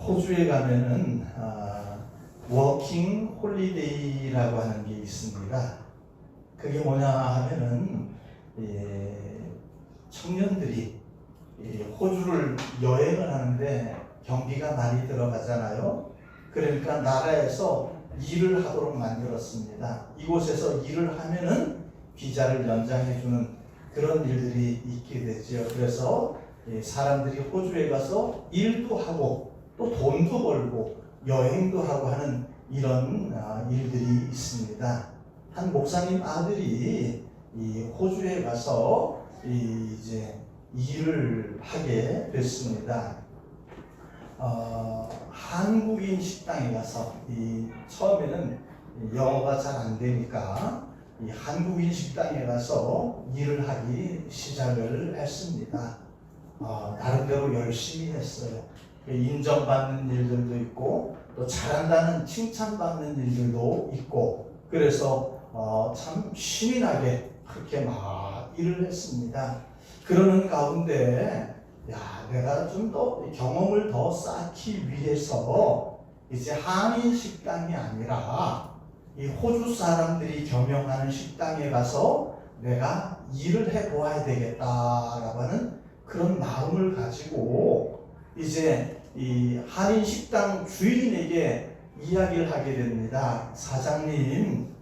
호주에 가면은 워킹 홀리데이라고 하는 게 있습니다. 그게 뭐냐 하면은 청년들이 호주를 여행을 하는데 경비가 많이 들어가잖아요. 그러니까 나라에서 일을 하도록 만들었습니다. 이곳에서 일을 하면은 비자를 연장해주는 그런 일들이 있게 되죠. 그래서 사람들이 호주에 가서 일도 하고 또 돈도 벌고 여행도 하고 하는 이런 일들이 있습니다. 한 목사님 아들이 이 호주에 가서 이제 일을 하게 됐습니다. 한국인 식당에 가서 처음에는 영어가 잘 안 되니까 이 한국인 식당에 가서 일을 하기 시작을 했습니다. 나름대로 열심히 했어요. 인정받는 일들도 있고 또 잘한다는 칭찬받는 일들도 있고 그래서 참 신이 나게 그렇게 막 일을 했습니다. 그러는 가운데 내가 좀 더 경험을 더 쌓기 위해서 이제 한인 식당이 아니라 이 호주 사람들이 경영하는 식당에 가서 내가 일을 해보아야 되겠다라고 하는 그런 마음을 가지고 이제 이 한인 식당 주인에게 이야기를 하게 됩니다. 사장님,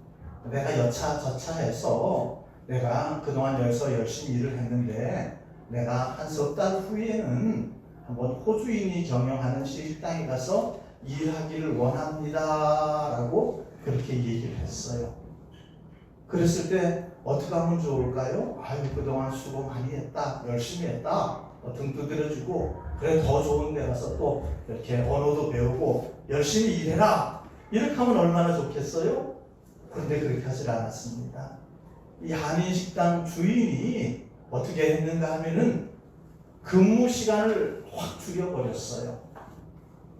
내가 여차저차해서 내가 그동안 여기서 열심히 일을 했는데 내가 한 석 달 후에는 한번 호주인이 경영하는 식당에 가서 일하기를 원합니다 라고 그렇게 얘기를 했어요. 그랬을 때 어떻게 하면 좋을까요? 그동안 수고 많이 했다, 열심히 했다, 등 두드려주고 그래 더 좋은 데 가서 또 이렇게 언어도 배우고 열심히 일해라 이렇게 하면 얼마나 좋겠어요? 그런데 그렇게 하질 않았습니다. 이 한인식당 주인이 어떻게 했는가 하면은 근무 시간을 확 줄여버렸어요.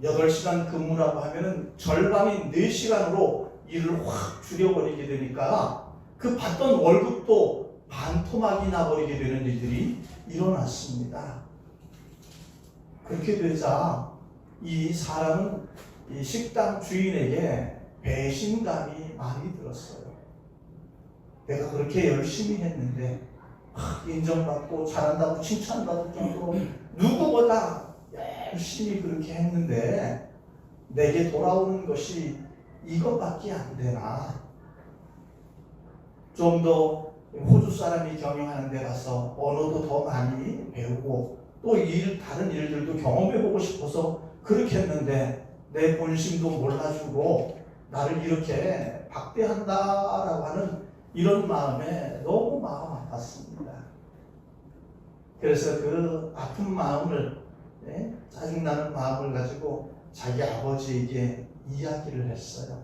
8시간 근무라고 하면은 절반인 4시간으로 일을 확 줄여버리게 되니까 그 받던 월급도 반토막이 나버리게 되는 일들이 일어났습니다. 그렇게 되자 이 사람은 이 식당 주인에게 배신감이 많이 들었어요. 내가 그렇게 열심히 했는데 인정받고 잘한다고 칭찬받을 정도로 누구보다 열심히 그렇게 했는데 내게 돌아오는 것이 이것밖에 안 되나? 좀 더 호주 사람이 경영하는 데 가서 언어도 더 많이 배우고 또 다른 일들도 경험해보고 싶어서 그렇게 했는데 내 본심도 몰라주고 나를 이렇게 박대한다라고 하는 이런 마음에 너무 마음 아팠습니다. 그래서 그 아픈 마음을 짜증나는 마음을 가지고 자기 아버지에게 이야기를 했어요.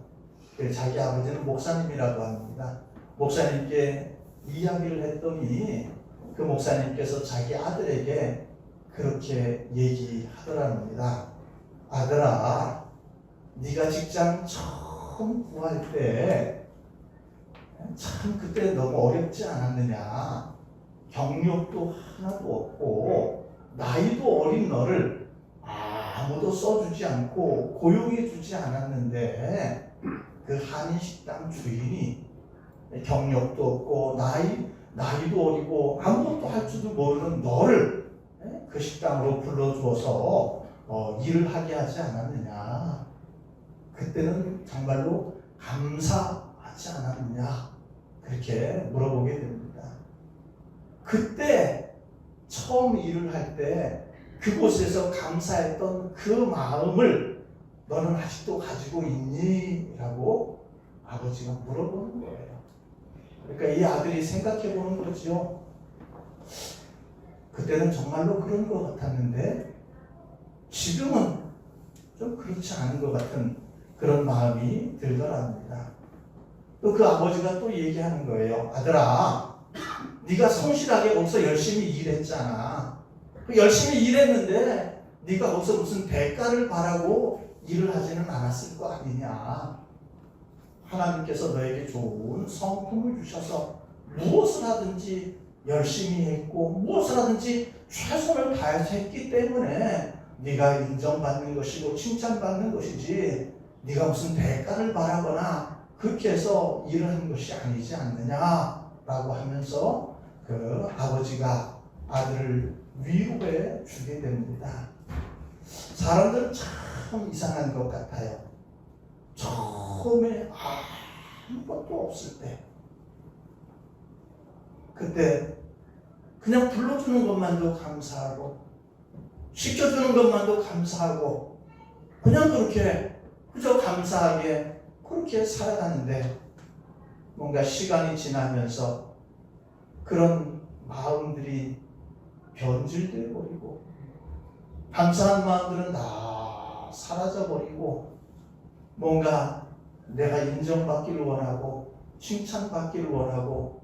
자기 아버지는 목사님이라고 합니다. 목사님께 이야기를 했더니 그 목사님께서 자기 아들에게 그렇게 얘기하더랍니다. 아들아, 네가 직장 처음 구할 때 참 그때 너무 어렵지 않았느냐. 경력도 하나도 없고 나이도 어린 너를 아무도 써주지 않고 고용해주지 않았는데 그 한인식당 주인이 경력도 없고 나이도 어리고 아무것도 할 줄도 모르는 너를 그 식당으로 불러주어서 일을 하게 하지 않았느냐. 그때는 정말로 감사하지 않았느냐. 그렇게 물어보게 됩니다. 그때 처음 일을 할 때 그곳에서 감사했던 그 마음을 너는 아직도 가지고 있니? 라고 아버지가 물어보는 거예요. 그러니까 이 아들이 생각해 보는 거죠. 그때는 정말로 그런 것 같았는데 지금은 좀 그렇지 않은 것 같은 그런 마음이 들더랍니다. 또 그 아버지가 또 얘기하는 거예요. 아들아, 네가 성실하게 거기서 열심히 일했잖아. 열심히 일했는데 네가 거기서 무슨 대가를 바라고 일을 하지는 않았을 거 아니냐. 하나님께서 너에게 좋은 성품을 주셔서 무엇을 하든지 열심히 했고 무엇을 하든지 최선을 다해서 했기 때문에 네가 인정받는 것이고 칭찬받는 것이지 네가 무슨 대가를 바라거나 그렇게 해서 일을 한 것이 아니지 않느냐라고 하면서 그 아버지가 아들을 위로해 주게 됩니다. 사람들은 참 이상한 것 같아요. 처음에 아무것도 없을 때 그때 그냥 불러주는 것만도 감사하고 시켜주는 것만도 감사하고 그냥 그렇게 그저 감사하게 그렇게 살아가는데 뭔가 시간이 지나면서 그런 마음들이 변질되어 버리고 감사한 마음들은 다 사라져 버리고 뭔가 내가 인정받기를 원하고 칭찬받기를 원하고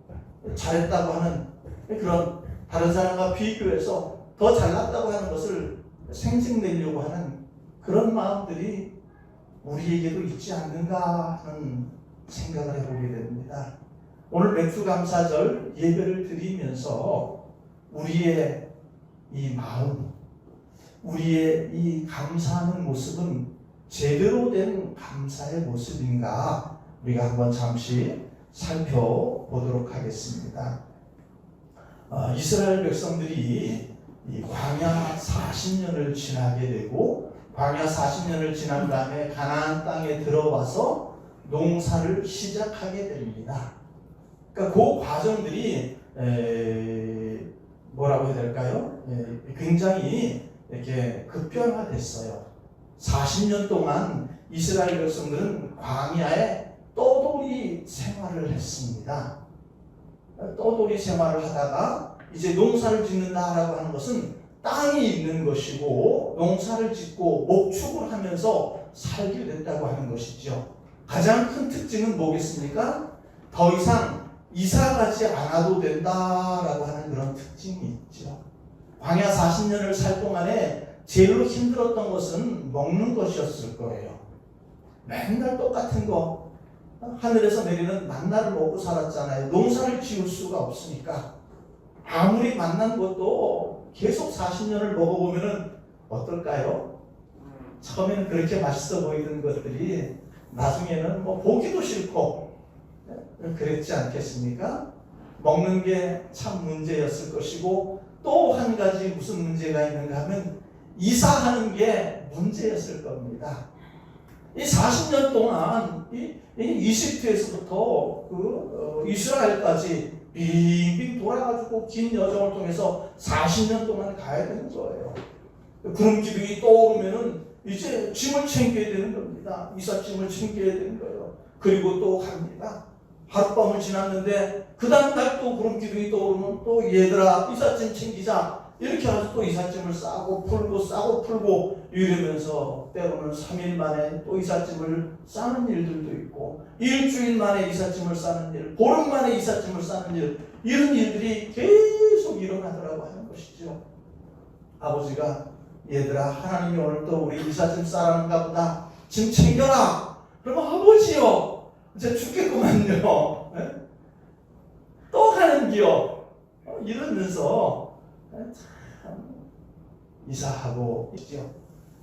잘했다고 하는 그런 다른 사람과 비교해서 더 잘났다고 하는 것을 생색내려고 하는 그런 마음들이 우리에게도 있지 않는가 하는 생각을 해보게 됩니다. 오늘 맥주감사절 예배를 드리면서 우리의 이 마음, 우리의 이 감사하는 모습은 제대로 된 감사의 모습인가 우리가 한번 잠시 살펴보도록 하겠습니다. 이스라엘 백성들이 이 광야 40년을 지나게 되고 광야 40년을 지난 다음에 가나안 땅에 들어와서 농사를 시작하게 됩니다. 그러니까 그 과정들이 뭐라고 해야 될까요? 굉장히 이렇게 급변화됐어요. 40년 동안 이스라엘 백성들은 광야에 떠돌이 생활을 했습니다. 떠돌이 생활을 하다가 이제 농사를 짓는다라고 하는 것은 땅이 있는 것이고 농사를 짓고 목축을 하면서 살게 됐다고 하는 것이죠. 가장 큰 특징은 뭐겠습니까? 더 이상 이사가지 않아도 된다라고 하는 그런 특징이 있죠. 광야 40년을 살 동안에 제일로 힘들었던 것은 먹는 것이었을 거예요. 맨날 똑같은 거 하늘에서 내리는 만나를 먹고 살았잖아요. 농사를 지을 수가 없으니까 아무리 만난 것도 계속 40년을 먹어보면 어떨까요? 처음에는 그렇게 맛있어 보이던 것들이 나중에는 뭐 보기도 싫고 그랬지 않겠습니까? 먹는 게 참 문제였을 것이고 또 한 가지 무슨 문제가 있는가 하면 이사하는 게 문제였을 겁니다. 이 40년 동안 이 이집트에서부터 이스라엘까지 빙빙 돌아가지고 긴 여정을 통해서 40년 동안 가야 되는 거예요. 구름 기둥이 떠오르면은 이제 짐을 챙겨야 되는 겁니다. 이삿짐을 챙겨야 되는 거예요. 그리고 또 갑니다. 하룻밤을 지났는데 그 다음 날 또 구름 기둥이 떠오르면 또 얘들아 이삿짐 챙기자 이렇게 해서 또 이삿짐을 싸고 풀고 이러면서 때로는 3일 만에 또 이삿짐을 싸는 일들도 있고 일주일 만에 이삿짐을 싸는 일, 보름 만에 이삿짐을 싸는 일 이런 일들이 계속 일어나더라고 하는 것이죠. 아버지가 얘들아 하나님이 오늘 또 우리 이삿짐 싸라는가 보다 짐 챙겨라. 그러면 아버지요 이제 죽겠구만요. 네? 또 가는기요. 이러면서 참 이사하고 있죠.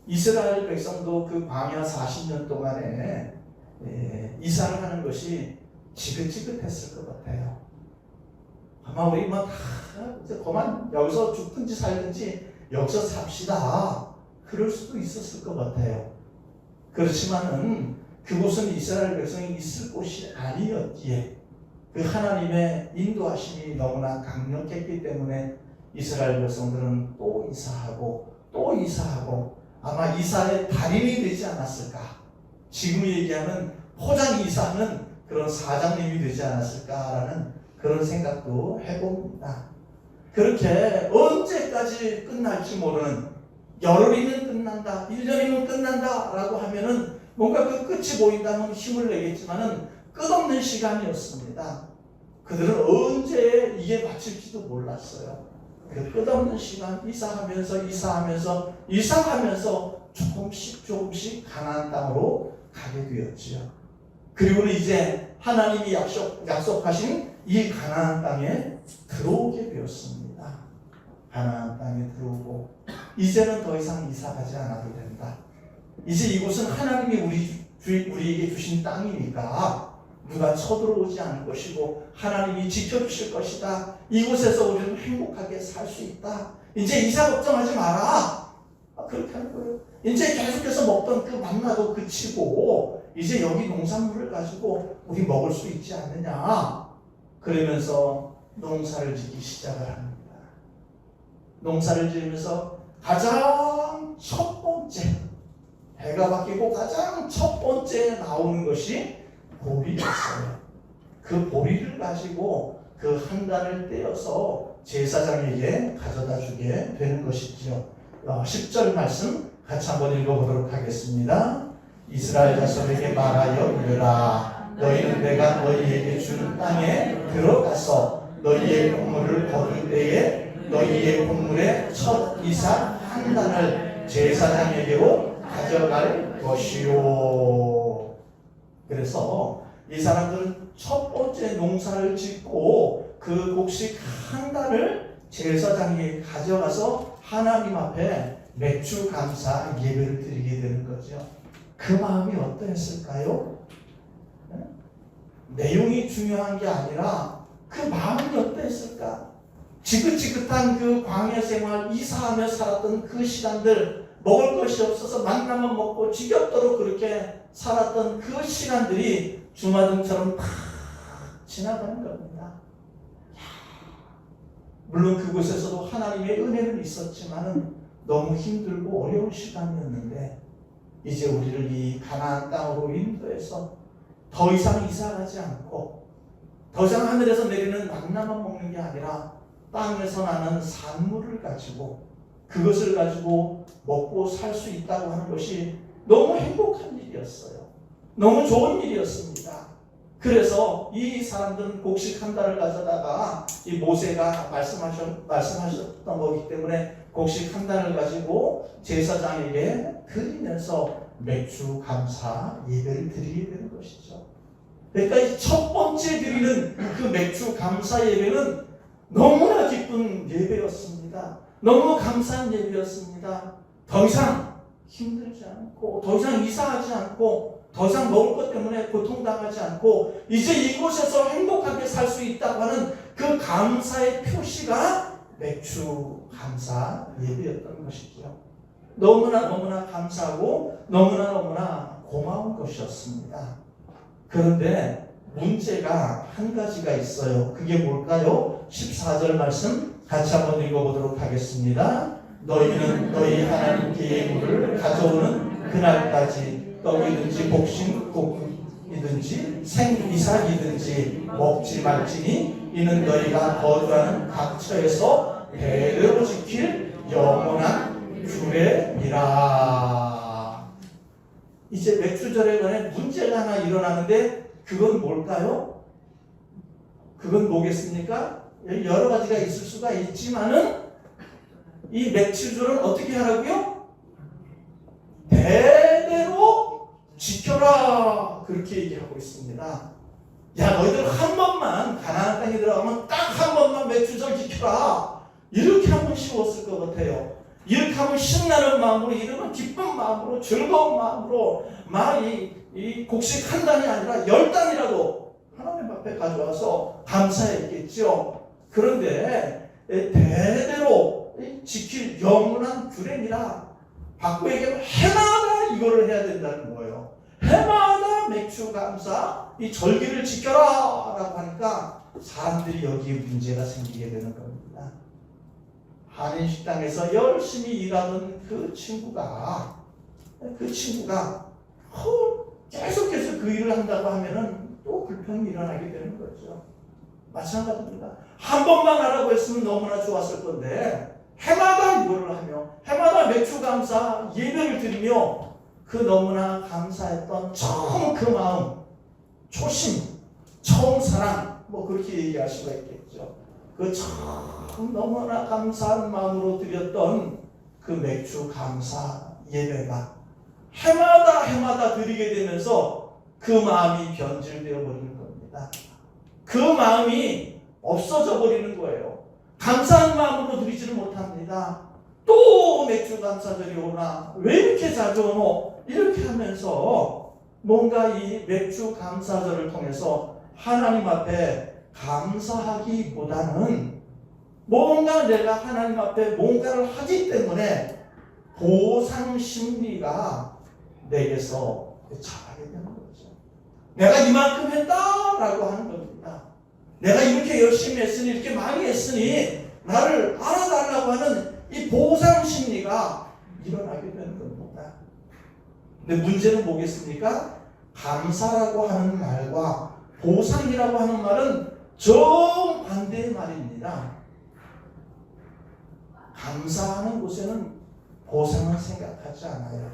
이스라엘 백성도 그 광야 40년 동안에 이사를 하는 것이 지긋지긋했을 것 같아요. 아마 우리 다 이제 그만 여기서 죽든지 살든지 여기서 삽시다. 그럴 수도 있었을 것 같아요. 그렇지만은 그곳은 이스라엘 백성이 있을 곳이 아니었기에 그 하나님의 인도하심이 너무나 강력했기 때문에 이스라엘 백성들은 또 이사하고 아마 이사의 달인이 되지 않았을까. 지금 얘기하는 포장 이사는 그런 사장님이 되지 않았을까라는 그런 생각도 해봅니다. 그렇게 언제까지 끝날지 모르는 열흘이면 끝난다, 1년이면 끝난다 라고 하면은 뭔가 그 끝이 보인다면 힘을 내겠지만은 끝없는 시간이었습니다. 그들은 언제 이게 마칠지도 몰랐어요. 그 끝없는 시간 이사하면서 조금씩 가나안 땅으로 가게 되었지요. 그리고는 이제 하나님이 약속하신 이 가나안 땅에 들어오게 되었습니다. 가나안 땅에 들어오고 이제는 더 이상 이사 가지 않아도 된다. 이제 이곳은 하나님이 우리에게 주신 땅이니까 누가 쳐들어오지 않을 것이고 하나님이 지켜주실 것이다. 이곳에서 우리는 행복하게 살 수 있다. 이제 이사 걱정하지 마라. 그렇게 하는 거예요. 이제 계속해서 먹던 그 만나도 그치고 이제 여기 농산물을 가지고 우리 먹을 수 있지 않느냐. 그러면서 농사를 짓기 시작을 합니다. 농사를 지으면서 가장 첫 번째, 해가 바뀌고 가장 첫 번째 나오는 것이 보리였어요. 그 보리를 가지고 그 한 단을 떼어서 제사장에게 가져다 주게 되는 것이지요. 10절 말씀 같이 한번 읽어보도록 하겠습니다. 이스라엘 자손에게 말하여 이르라. 너희는 내가 너희에게 주는 땅에 들어가서 너희의 곡물을 거둘 때에 너희의 곡물의 첫 이삭 한 단을 제사장에게로 가져갈 것이요. 그래서 이 사람들은 첫 번째 농사를 짓고 그 곡식 한 단을 제사장에게 가져가서 하나님 앞에 맥주 감사 예배를 드리게 되는 거죠. 그 마음이 어떠했을까요? 내용이 중요한 게 아니라 그 마음이 어떠했을까? 지긋지긋한 그 광야 생활 이사하며 살았던 그 시간들, 먹을 것이 없어서 만나만 먹고 지겹도록 그렇게 살았던 그 시간들이 주마등처럼 팍 지나가는 겁니다. 물론 그곳에서도 하나님의 은혜는 있었지만 너무 힘들고 어려운 시간이었는데 이제 우리를 이 가나안 땅으로 인도해서 더 이상 이사가지 않고 더 이상 하늘에서 내리는 만나만 먹는 게 아니라 땅에서 나는 산물을 가지고 그것을 가지고 먹고 살 수 있다고 하는 것이 너무 행복한 일이었어요. 너무 좋은 일이었습니다. 그래서 이 사람들은 곡식 한 달을 가져다가 이 모세가 말씀하셨던 거기 때문에 곡식 한 달을 가지고 제사장에게 드리면서 맥주 감사 예배를 드리게 되는 것이죠. 그러니까 이 첫 번째 드리는 그 맥주 감사 예배는 너무나 기쁜 예배였습니다. 너무 감사한 예배였습니다. 더 이상 힘들지 않고 더 이상 이사하지 않고 더 이상 먹을 것 때문에 고통당하지 않고 이제 이곳에서 행복하게 살 수 있다고 하는 그 감사의 표시가 맥주 감사 예배였던 것이죠. 너무나 감사하고 너무나 고마운 것이었습니다. 그런데 문제가 한 가지가 있어요. 그게 뭘까요? 14절 말씀 같이 한번 읽어보도록 하겠습니다. 너희는 너희 하나님께 예물을 가져오는 그날까지 떡이든지 복심국이든지 생이삭이든지 먹지 말지니 이는 너희가 거주하는 각 처에서 대대로 지킬 영원한 규례니라. 이제 맥주절에 관해 문제가 하나 일어나는데 그건 뭘까요? 그건 뭐겠습니까? 여러 가지가 있을 수가 있지만은 이 맥주절은 어떻게 하라고요? 대대로 지켜라. 그렇게 얘기하고 있습니다. 야, 너희들 한 번만 가나안 땅에 들어가면 딱 한 번만 맥주절 지켜라. 이렇게 하면 쉬웠을 것 같아요. 이렇게 하면 신나는 마음으로, 이러면 기쁜 마음으로, 즐거운 마음으로 막 이 곡식 한 단이 아니라 10단이라도 하나님 앞에 가져와서 감사했겠죠. 그런데 대대로 지킬 영원한 규례니라. 바꿔 얘기하면 해마다 이거를 해야 된다는 거예요. 해마다 맥주 감사, 이 절기를 지켜라 라고 하니까 사람들이 여기에 문제가 생기게 되는 겁니다. 한인식당에서 열심히 일하던 그 친구가 계속해서 그 일을 한다고 하면은 또 불평이 일어나게 되는 거죠. 마찬가지입니다. 한 번만 하라고 했으면 너무나 좋았을 건데 해마다 이거를 하며 해마다 맥주 감사 예배를 드리며 그 너무나 감사했던 처음 그 마음, 초심, 처음 사랑, 뭐 그렇게 얘기할 수가 있겠죠. 그 처음 너무나 감사한 마음으로 드렸던 그 맥주 감사 예배가 해마다 드리게 되면서 그 마음이 변질되어 버리는 겁니다. 그 마음이 없어져 버리는 거예요. 감사한 마음으로 드리지를 못합니다. 또 맥주 감사절이 오나? 왜 이렇게 자주 오노? 이렇게 하면서 뭔가 이 맥주 감사절을 통해서 하나님 앞에 감사하기보다는 뭔가 내가 하나님 앞에 뭔가를 하기 때문에 보상 심리가 내게서 자라게 되는 거죠. 내가 이만큼 했다라고 하는 겁니다. 내가 이렇게 열심히 했으니, 이렇게 많이 했으니 나를 알아달라고 하는 이 보상 심리가 일어나게 되는 겁니다. 근데 문제는 뭐겠습니까? 감사라고 하는 말과 보상이라고 하는 말은 정반대의 말입니다. 감사하는 곳에는 보상은 생각하지 않아요.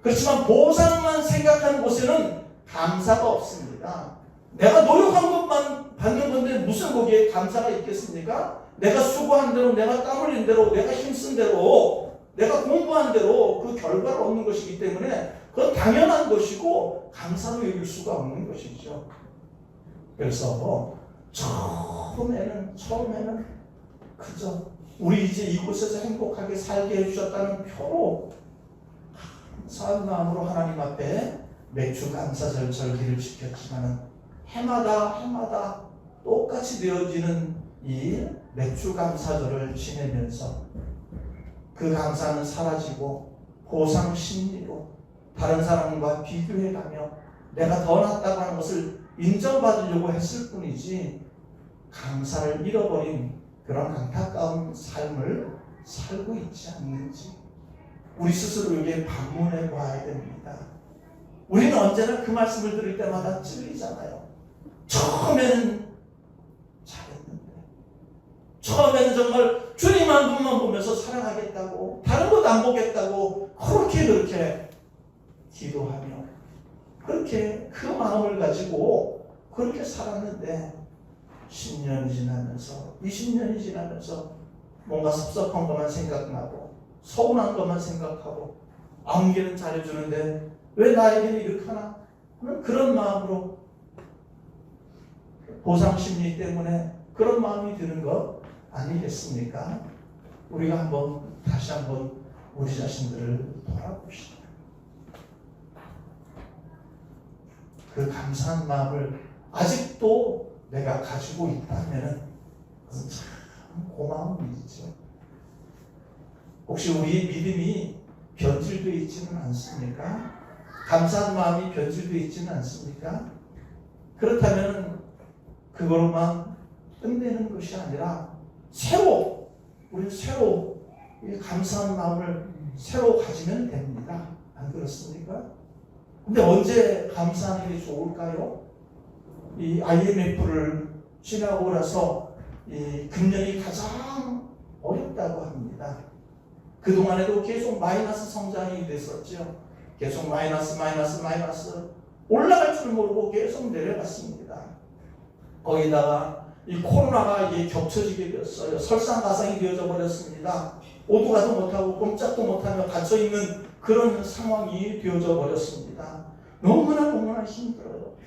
그렇지만 보상만 생각하는 곳에는 감사가 없습니다. 내가 노력한 것만 받는 건데 무슨 거기에 감사가 있겠습니까? 내가 수고한 대로, 내가 땀 흘린 대로, 내가 힘쓴 대로, 내가 공부한 대로 그 결과를 얻는 것이기 때문에 그건 당연한 것이고 감사로 여길 수가 없는 것이죠. 그래서 처음에는 그저 우리 이제 이곳에서 행복하게 살게 해주셨다는 표로 감사한 마음으로 하나님 앞에 맥주 감사절 절기를 지켰지만은 해마다 똑같이 되어지는 이 맥주 감사절을 지내면서 그 감사는 사라지고 보상 심리로 다른 사람과 비교해가며 내가 더 낫다고 하는 것을 인정받으려고 했을 뿐이지 감사를 잃어버린 그런 안타까운 삶을 살고 있지 않는지 우리 스스로에게 반문해 봐야 됩니다. 우리는 언제나 그 말씀을 들을 때마다 찔리잖아요. 처음에는 잘했는데, 처음에는 정말 주님 한 분만 보면서 사랑하겠다고, 다른 것 안 보겠다고 그렇게 기도하며 그렇게 그 마음을 가지고 그렇게 살았는데 10년이 지나면서 20년이 지나면서 뭔가 섭섭한 것만 생각나고 서운한 것만 생각하고 아무개는 잘해주는데 왜 나에게는 이렇게 하나 하는 그런 마음으로 보상심리 때문에 그런 마음이 드는 것 아니겠습니까? 우리가 다시 한번 우리 자신들을 돌아봅시다. 그 감사한 마음을 아직도 내가 가지고 있다면 그것은 참 고마운 일이죠. 혹시 우리의 믿음이 변질되어 있지는 않습니까? 감사한 마음이 변질되어 있지는 않습니까? 그렇다면 그거로만 끝내는 것이 아니라 우리 새로 이 감사한 마음을 새로 가지면 됩니다. 안 그렇습니까? 근데 언제 감사하는 게 좋을까요? 이 IMF를 지나고 나서 이 금년이 가장 어렵다고 합니다. 그동안에도 계속 마이너스 성장이 됐었죠. 계속 마이너스 올라갈 줄 모르고 계속 내려갔습니다. 거기다가 이 코로나가 이게 겹쳐지게 되었어요. 설상가상이 되어져 버렸습니다. 오도 가도 못하고 꼼짝도 못하며 갇혀있는 그런 상황이 되어져 버렸습니다. 너무나 힘들어요.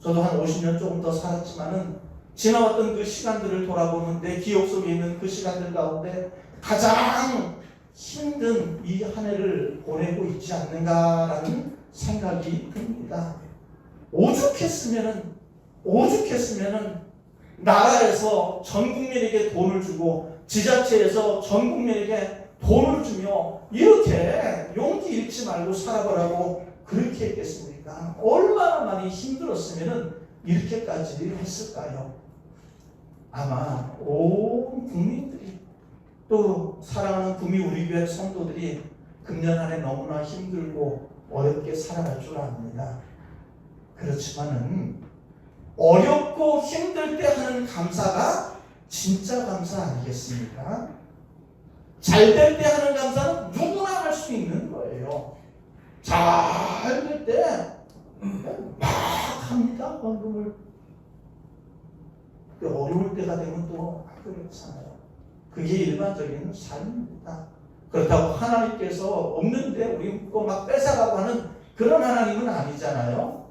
저도 한 50년 조금 더 살았지만은 지나왔던 그 시간들을 돌아보면 내 기억 속에 있는 그 시간들 가운데 가장 힘든 이 한 해를 보내고 있지 않는가라는 생각이 듭니다. 오죽했으면은 나라에서 전 국민에게 돈을 주고 지자체에서 전 국민에게 돈을 주며 이렇게 용기 잃지 말고 살아보라고 그렇게 했겠습니까? 얼마나 많이 힘들었으면은 이렇게까지 했을까요? 아마 온 국민들이 또 사랑하는 구미 우리 교회 성도들이 금년 한 해 너무나 힘들고 어렵게 살아갈 줄 압니다. 그렇지만은 어렵고 힘들 때 하는 감사가 진짜 감사 아니겠습니까? 잘 될 때 하는 감사는 누구나 할 수 있는 거예요. 잘 될 때 막 합니다. 헌금을. 어려울 때가 되면 또 안 그렇잖아요. 그게 일반적인 삶입니다. 그렇다고 하나님께서 없는데 우리 막 뺏어가고 하는 그런 하나님은 아니잖아요.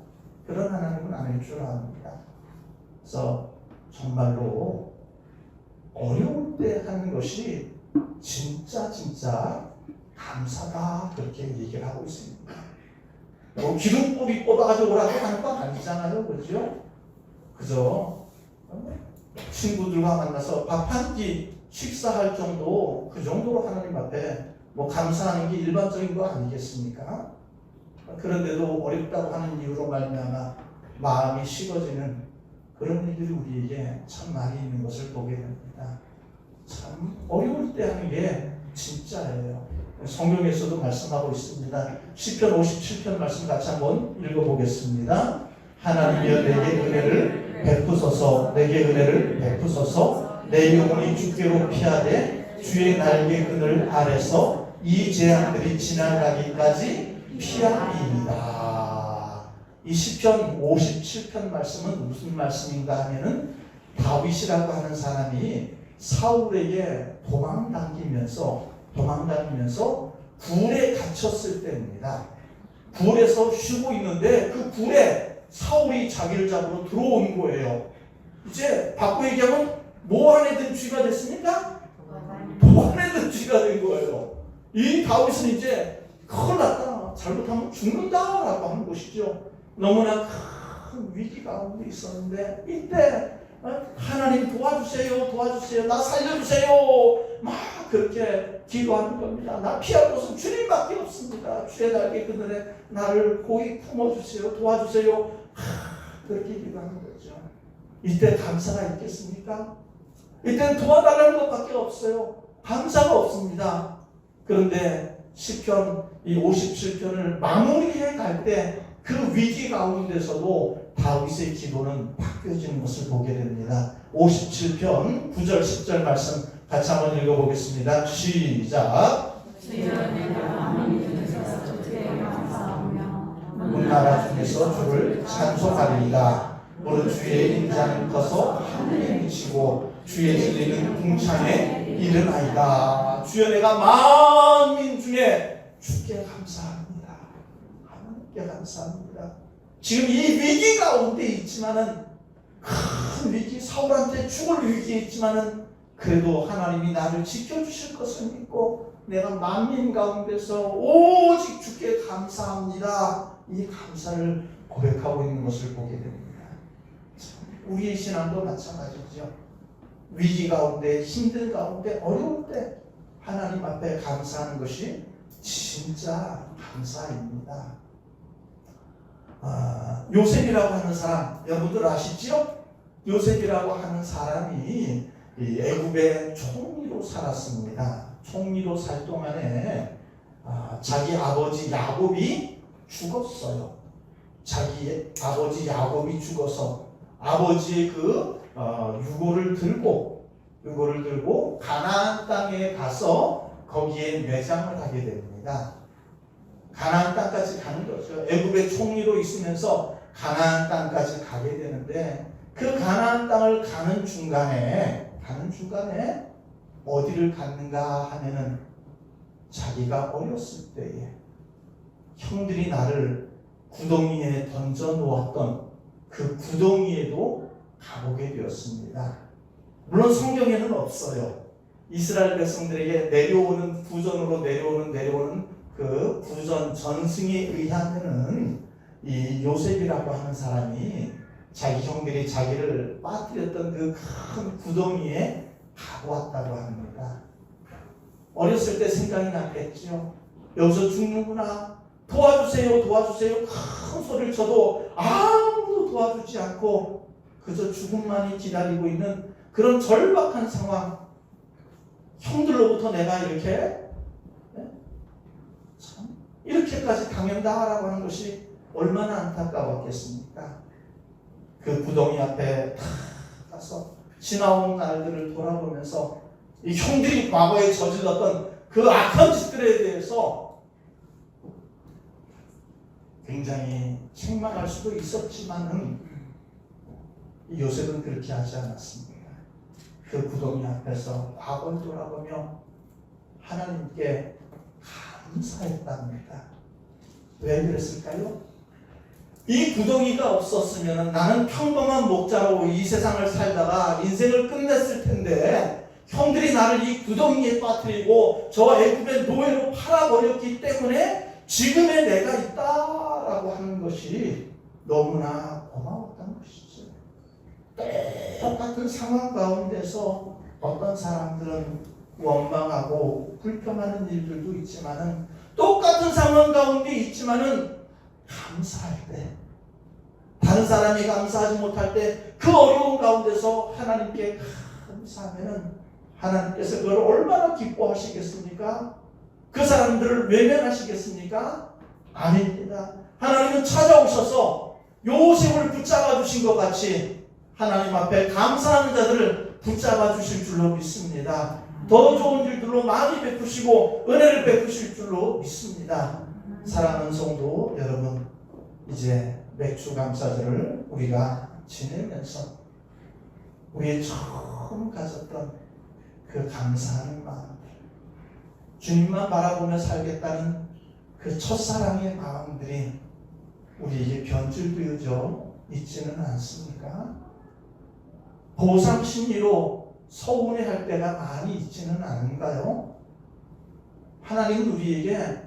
그런 하나님은 아닐 줄 압니다. 그래서 정말로 어려울 때 하는 것이 진짜 감사다, 그렇게 얘기를 하고 있습니다. 뭐 기둥뿌리 뽑아가지고 오라고 하는 건 아니잖아요, 그죠? 그죠? 친구들과 만나서 밥 한 끼 식사할 정도, 그 정도로 하나님 앞에 뭐 감사하는 게 일반적인 거 아니겠습니까? 그런데도 어렵다고 하는 이유로 말미암아 마음이 식어지는 그런 일들이 우리에게 참 많이 있는 것을 보게 됩니다. 참 어려울 때 하는 게 진짜예요. 성경에서도 말씀하고 있습니다. 시편 57편 말씀 같이 한번 읽어보겠습니다. 하나님이여 내게 은혜를 베푸소서, 내게 은혜를 베푸소서. 내 영혼이 주께로 피하되 주의 날개 그늘 아래서 이 재앙들이 지나가기까지 피하리이다. 이 시편 57편 말씀은 무슨 말씀인가 하면은 다윗이라고 하는 사람이 사울에게 도망다니면서 굴에 갇혔을 때입니다. 굴에서 쉬고 있는데 그 굴에 사울이 자기를 잡으러 들어온 거예요. 이제 바꿔 얘기하면 뭐 안에 든 쥐가 됐습니까? 도 안에 든 쥐가 된 거예요. 이 다윗은 이제 큰일 났다, 잘못하면 죽는다라고 하는 것이죠. 너무나 큰 위기 가운데 있었는데 이때 하나님 도와주세요, 나 살려주세요, 막 그렇게 기도하는 겁니다. 나 피할 곳은 주님밖에 없습니다. 주의 날개 그늘에 나를 고이 품어주세요, 도와주세요, 그렇게 기도하는 거죠. 이때 감사가 있겠습니까? 이때는 도와달라는 것밖에 없어요. 감사가 없습니다. 그런데 시편 이 57편을 마무리해 갈 때 그 위기 가운데서도 다윗의 기도는 바뀌어지는 것을 보게 됩니다. 57편 9절 10절 말씀 같이 한번 읽어보겠습니다. 시작. 온 나라 중에서 주를 찬송하리이다. 무릇 주의 인자는 커서 하늘에 미치고 주의 진리는 궁창에 이르나이다. 주여 내가 만민 중에 주께 감사합니다. 하나님께 감사합니다. 지금 이 위기 가운데 있지만은, 큰 위기, 사울한테 죽을 위기에 있지만은 그래도 하나님이 나를 지켜주실 것을 믿고 내가 만민 가운데서 오직 주께 감사합니다, 이 감사를 고백하고 있는 것을 보게 됩니다. 우리의 신앙도 마찬가지죠. 위기 가운데, 힘든 가운데, 어려울 때 하나님 앞에 감사하는 것이 진짜 감사입니다. 요셉이라고 하는 사람 여러분들 아시죠? 요셉이라고 하는 사람이 애굽의 총리로 살았습니다. 총리로 살 동안에 자기 아버지 야곱이 죽었어요. 자기 아버지 야곱이 죽어서 아버지의 그 유고를 들고 가나안 땅에 가서 거기에 매장을 하게 됩니다. 가나안 땅까지 가는 거죠. 애굽의 총리로 있으면서 가나안 땅까지 가게 되는데 그 가나안 땅을 가는 중간에 어디를 갔는가 하면은 자기가 어렸을 때에 형들이 나를 구덩이에 던져 놓았던 그 구덩이에도 가보게 되었습니다. 물론 성경에는 없어요. 이스라엘 백성들에게 내려오는 구전으로 내려오는 그 구전 전승에 의하면은 이 요셉이라고 하는 사람이 자기 형들이 자기를 빠뜨렸던 그 큰 구덩이에 가고 왔다고 합니다. 어렸을 때 생각이 났겠죠. 여기서 죽는구나, 도와주세요 큰 소리를 쳐도 아무도 도와주지 않고 그저 죽음만이 기다리고 있는 그런 절박한 상황. 형들로부터 내가 이렇게까지 당한다라고 하는 것이 얼마나 안타까웠겠습니까? 그 구덩이 앞에 탁 가서 지나온 날들을 돌아보면서 이 형들이 과거에 저질렀던 그 악한 짓들에 대해서 굉장히 책망할 수도 있었지만은 요셉은 그렇게 하지 않았습니다. 그 구덩이 앞에서 과거를 돌아보며 하나님께 감사했답니다. 왜 그랬을까요? 이 구덩이가 없었으면 나는 평범한 목자로 이 세상을 살다가 인생을 끝냈을 텐데 형들이 나를 이 구덩이에 빠뜨리고 저 애굽의 노예로 팔아버렸기 때문에 지금의 내가 있다라고 하는 것이 너무나 고마웠던 것이죠. 똑같은 상황 가운데서 어떤 사람들은 원망하고 불평하는 일들도 있지만은, 똑같은 상황 가운데 있지만은 감사할 때, 다른 사람이 감사하지 못할 때 그 어려운 가운데서 하나님께 감사하면은 하나님께서 그걸 얼마나 기뻐하시겠습니까? 그 사람들을 외면하시겠습니까? 아닙니다. 하나님은 찾아오셔서 요셉을 붙잡아 주신 것 같이 하나님 앞에 감사하는 자들을 붙잡아 주실 줄로 믿습니다. 더 좋은 일들로 많이 베푸시고 은혜를 베푸실 줄로 믿습니다. 사랑하는 성도 여러분, 이제 맥주 감사절을 우리가 지내면서 우리의 처음 가졌던 그 감사하는 마음, 주님만 바라보며 살겠다는 그 첫사랑의 마음들이 우리에게 변질되어져 있지는 않습니까? 보상 심리로 서운해할 때가 많이 있지는 않은가요? 하나님은 우리에게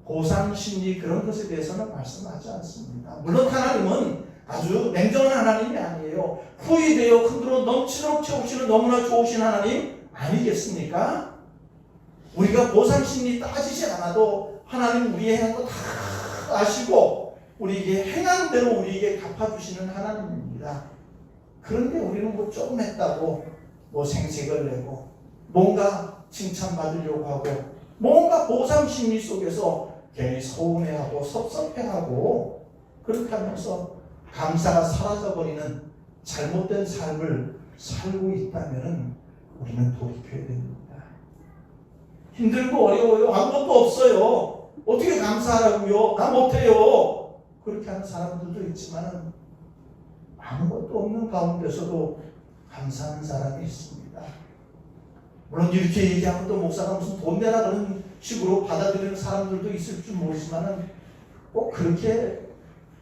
보상 심리 그런 것에 대해서는 말씀하지 않습니다. 물론 하나님은 아주 냉정한 하나님이 아니에요. 후히 되어 흔들어 넘치도록 채우시는 너무나 좋으신 하나님 아니겠습니까? 우리가 보상 심리 따지지 않아도 하나님 우리의 행한 거 다 아시고 우리에게 행한 대로 우리에게 갚아주시는 하나님입니다. 그런데 우리는 뭐 좀 했다고 뭐 생색을 내고 뭔가 칭찬받으려고 하고 뭔가 보상 심리 속에서 괜히 서운해하고 섭섭해하고 그렇게 하면서 감사가 사라져버리는 잘못된 삶을 살고 있다면 우리는 돌이켜야 됩니다. 힘들고 어려워요. 아무것도 없어요. 어떻게 감사하라고요? 나 못해요. 그렇게 하는 사람들도 있지만 아무것도 없는 가운데서도 감사하는 사람이 있습니다. 물론 이렇게 얘기하면 또 목사가 무슨 돈 내라 그런 식으로 받아들이는 사람들도 있을 줄 모르지만 꼭 그렇게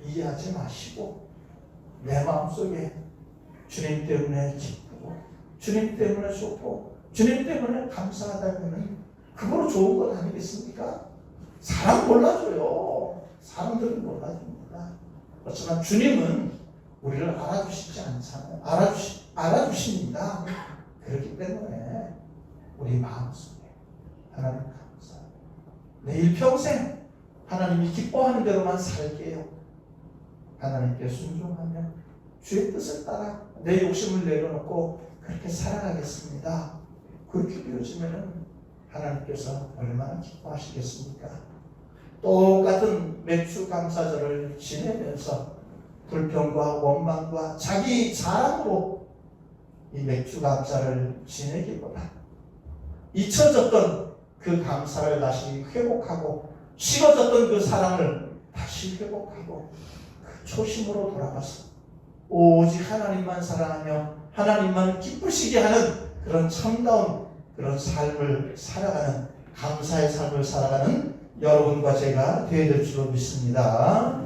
이해하지 마시고 내 마음속에 주님 때문에 기쁘고 주님 때문에 좋고 주님 때문에 감사하다면 그거로 좋은 것 아니겠습니까? 사람 몰라줘요. 사람들은 몰라줍니다. 그렇지만 주님은 우리를 알아주시지 않잖아요. 알아주십니다. 그렇기 때문에 우리 마음속에 하나님 감사합니다. 내 일평생 하나님이 기뻐하는 대로만 살게요. 하나님께 순종하며 주의 뜻을 따라 내 욕심을 내려놓고 그렇게 살아가겠습니다. 그렇게 되어지면 하나님께서 얼마나 기뻐하시겠습니까? 똑같은 맥주 감사절을 지내면서 불평과 원망과 자기 자랑으로 이 맥주 감사를 지내기보다 잊혀졌던 그 감사를 다시 회복하고 식어졌던 그 사랑을 다시 회복하고 그 초심으로 돌아가서 오직 하나님만 사랑하며 하나님만 기쁘시게 하는 그런 참다운 그런 삶을 살아가는 감사의 삶을 살아가는 여러분과 제가 되어야 될 줄로 믿습니다.